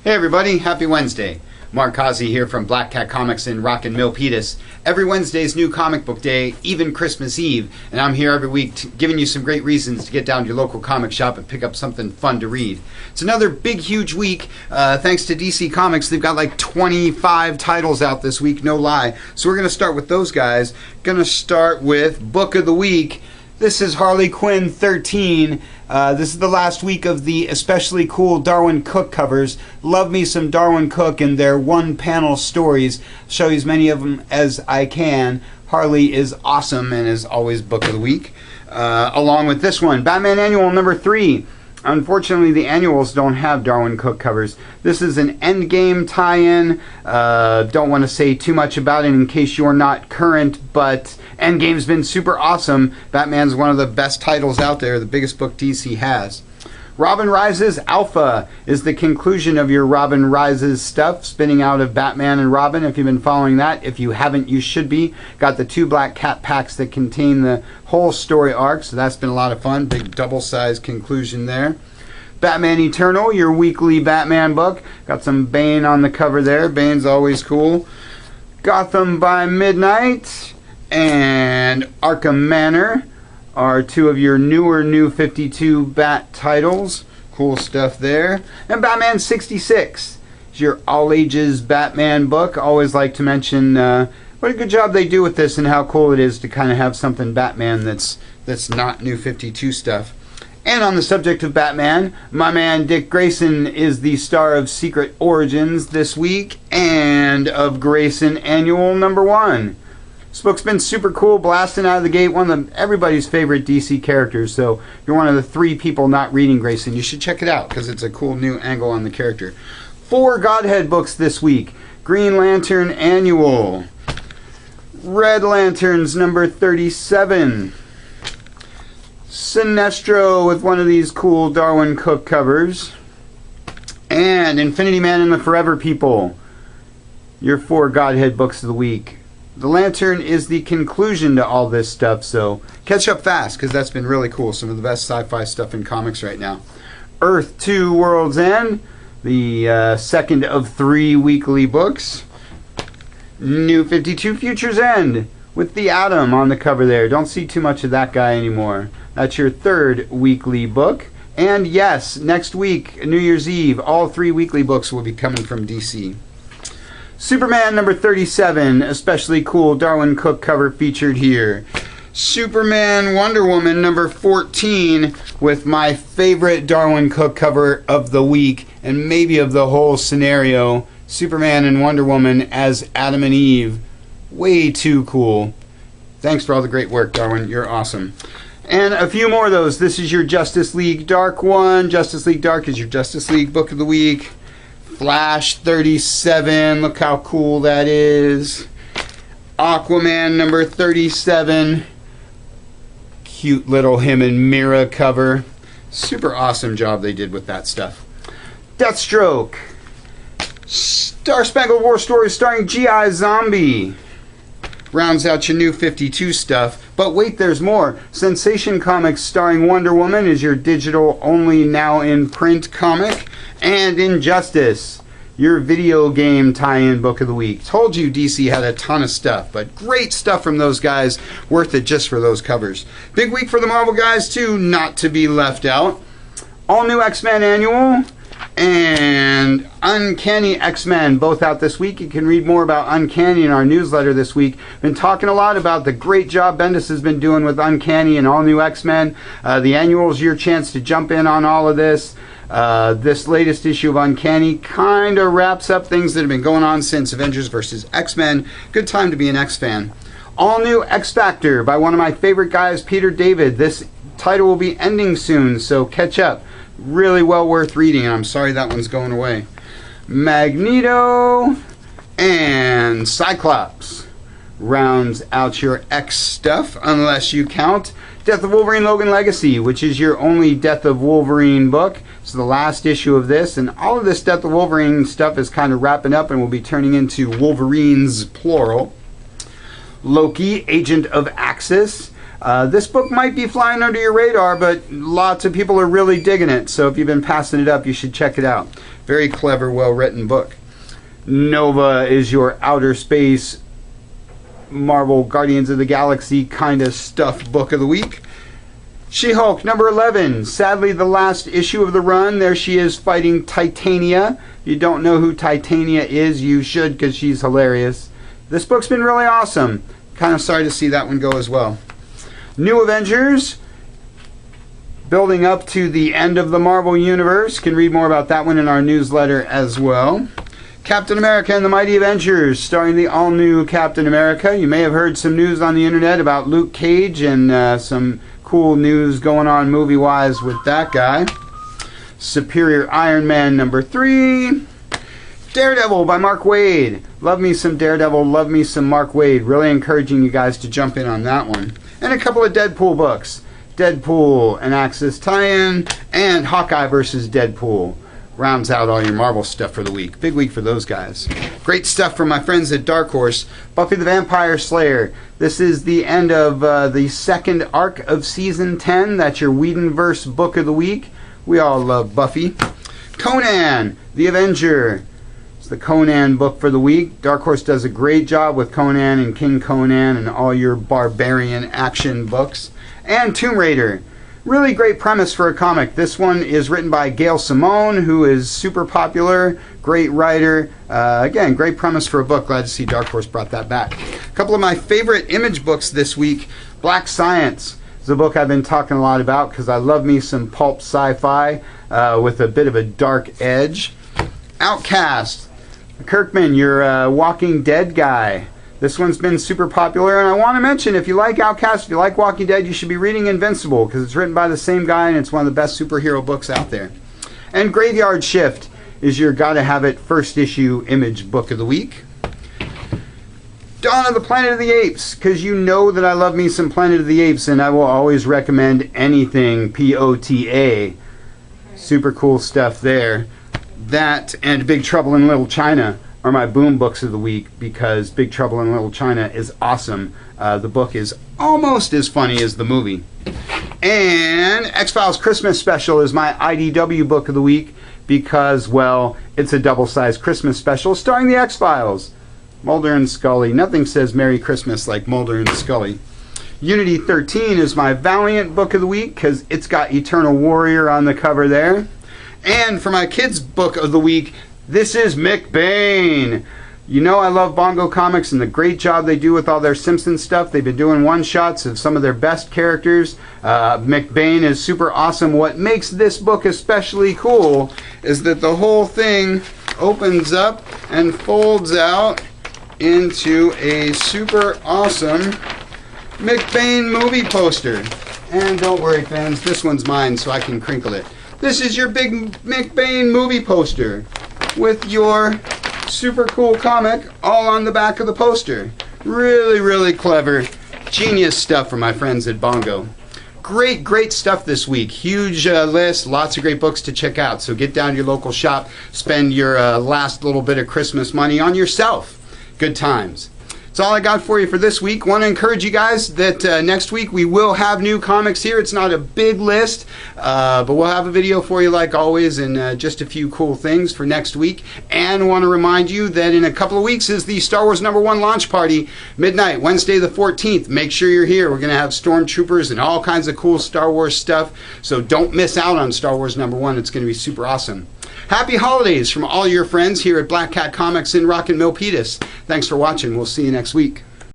Hey everybody, happy Wednesday. Mark Causey here from Black Cat Comics in Rockin' Milpitas. Every Wednesday's new comic book day, even Christmas Eve, and I'm here every week giving you some great reasons to get down to your local comic shop and pick up something fun to read. It's another big, huge week. Thanks to DC Comics, they've got like 25 titles out this week, no lie. So we're going to start with those guys. Going to start with Book of the Week. This is Harley Quinn 13. This is the last week of the especially cool Darwyn Cooke covers. Love me some Darwyn Cooke and their one-panel stories. Show you as many of them as I can. Harley is awesome and is always Book of the Week. Along with this one, Batman Annual number 3. Unfortunately, the annuals don't have Darwyn Cooke covers. This is an Endgame tie-in. Don't want to say too much about it in case you're not current, but Endgame's been super awesome. Batman's one of the best titles out there, the biggest book DC has. Robin Rises Alpha is the conclusion of your Robin Rises stuff, spinning out of Batman and Robin, if you've been following that. If you haven't, you should be. Got the 2 Black Cat packs that contain the whole story arc, so that's been a lot of fun. Big double-sized conclusion there. Batman Eternal, your weekly Batman book. Got some Bane on the cover there. Bane's always cool. Gotham by Midnight and Arkham Manor are 2 of your newer New 52 Bat titles. Cool stuff there. And Batman 66 is your all-ages Batman book. Always like to mention what a good job they do with this and how cool it is to kind of have something Batman that's not New 52 stuff. And on the subject of Batman, my man Dick Grayson is the star of Secret Origins this week and of Grayson Annual number 1. This book's been super cool, blasting out of the gate, one of everybody's favorite DC characters. So if you're one of the 3 people not reading Grayson, you should check it out because it's a cool new angle on the character. 4 Godhead books this week. Green Lantern Annual. Red Lanterns number 37. Sinestro with one of these cool Darwyn Cooke covers. And Infinity Man and the Forever People. Your 4 Godhead books of the week. The Lantern is the conclusion to all this stuff, so catch up fast because that's been really cool. Some of the best sci-fi stuff in comics right now. Earth 2 World's End, the second of 3 weekly books. New 52 Future's End with the Atom on the cover there. Don't see too much of that guy anymore. That's your 3rd weekly book. And yes, next week, New Year's Eve, all 3 weekly books will be coming from DC. Superman number 37, especially cool Darwyn Cooke cover featured here. Superman Wonder Woman number 14 with my favorite Darwyn Cooke cover of the week and maybe of the whole scenario. Superman and Wonder Woman as Adam and Eve. Way too cool. Thanks for all the great work, Darwyn. You're awesome. And a few more of those. This is your Justice League Dark one. Justice League Dark is your Justice League book of the week. Flash 37, look how cool that is. Aquaman number 37. Cute little him and Mira cover. Super awesome job they did with that stuff. Deathstroke. Star Spangled War Story starring G.I. Zombie. Rounds out your New 52 stuff. But wait, there's more. Sensation Comics starring Wonder Woman is your digital only now in print comic. And Injustice, your video game tie-in book of the week. Told you DC had a ton of stuff, but great stuff from those guys. Worth it just for those covers. Big week for the Marvel guys too, not to be left out. All new X-Men Annual and Uncanny X-Men, both out this week. You can read more about Uncanny in our newsletter this week. Been talking a lot about the great job Bendis has been doing with Uncanny and all new X-Men. The annual is your chance to jump in on all of this. This latest issue of Uncanny kind of wraps up things that have been going on since Avengers vs. X-Men. Good time to be an X-fan. All new X-Factor by one of my favorite guys, Peter David. This title will be ending soon, so catch up. Really well worth reading, and I'm sorry that one's going away. Magneto and Cyclops rounds out your X stuff, unless you count Death of Wolverine Logan Legacy, which is your only Death of Wolverine book. It's the last issue of this, and all of this Death of Wolverine stuff is kind of wrapping up and will be turning into Wolverines, plural. Loki, Agent of Axis. This book might be flying under your radar, but lots of people are really digging it, so if you've been passing it up, you should check it out. Very clever, well-written book. Nova is your outer space Marvel Guardians of the Galaxy kind of stuff book of the week. She-Hulk number 11, sadly the last issue of the run. There she is fighting Titania. If you don't know who Titania is, you should, because she's hilarious. This book's been really awesome. Kind of sorry to see that one go as well. New Avengers, building up to the end of the Marvel Universe. Can read more about that one in our newsletter as well. Captain America and the Mighty Avengers, starring the all-new Captain America. You may have heard some news on the internet about Luke Cage and some cool news going on movie-wise with that guy. Superior Iron Man number 3. Daredevil by Mark Waid. Love me some Daredevil, love me some Mark Waid. Really encouraging you guys to jump in on that one. And a couple of Deadpool books. Deadpool, an Axis tie-in, and Hawkeye versus Deadpool. Rounds out all your Marvel stuff for the week. Big week for those guys. Great stuff from my friends at Dark Horse. Buffy the Vampire Slayer. This is the end of the second arc of Season 10. That's your Whedonverse book of the week. We all love Buffy. Conan, the Avenger. It's the Conan book for the week. Dark Horse does a great job with Conan and King Conan and all your barbarian action books. And Tomb Raider. Really great premise for a comic. This one is written by Gail Simone, who is super popular, great writer. Again, great premise for a book. Glad to see Dark Horse brought that back. A couple of my favorite Image books this week. Black Science is a book I've been talking a lot about because I love me some pulp sci-fi with a bit of a dark edge. Outcast. Kirkman, your Walking Dead guy. This one's been super popular, and I want to mention, if you like Outcast, if you like Walking Dead, you should be reading Invincible, because it's written by the same guy, and it's one of the best superhero books out there. And Graveyard Shift is your Gotta Have It first issue Image book of the week. Dawn of the Planet of the Apes, because you know that I love me some Planet of the Apes, and I will always recommend anything POTA. Super cool stuff there. That and Big Trouble in Little China are my boom books of the week, because Big Trouble in Little China is awesome. The book is almost as funny as the movie. And X-Files Christmas Special is my IDW book of the week because, well, it's a double-sized Christmas special starring the X-Files. Mulder and Scully. Nothing says Merry Christmas like Mulder and Scully. Unity 13 is my Valiant book of the week because it's got Eternal Warrior on the cover there. And for my kids' book of the week, this is McBain. You know I love Bongo Comics and the great job they do with all their Simpsons stuff. They've been doing one-shots of some of their best characters. McBain is super awesome. What makes this book especially cool is that the whole thing opens up and folds out into a super awesome McBain movie poster. And don't worry, fans, this one's mine, so I can crinkle it. This is your big McBain movie poster with your super cool comic all on the back of the poster. Really, really clever. Genius stuff from my friends at Bongo. Great stuff this week. Huge list, lots of great books to check out. So get down to your local shop, spend your last little bit of Christmas money on yourself. Good times. That's all I got for you for this week. Want to encourage you guys that next week we will have new comics here. It's not a big list, but we'll have a video for you like always, and just a few cool things for next week. And want to remind you that in a couple of weeks is the Star Wars #1 launch party, midnight, Wednesday the 14th. Make sure you're here. We're going to have stormtroopers and all kinds of cool Star Wars stuff, so don't miss out on Star Wars #1. It's going to be super awesome. Happy holidays from all your friends here at Black Cat Comics in Rock and Milpitas. Thanks for watching. We'll see you next week.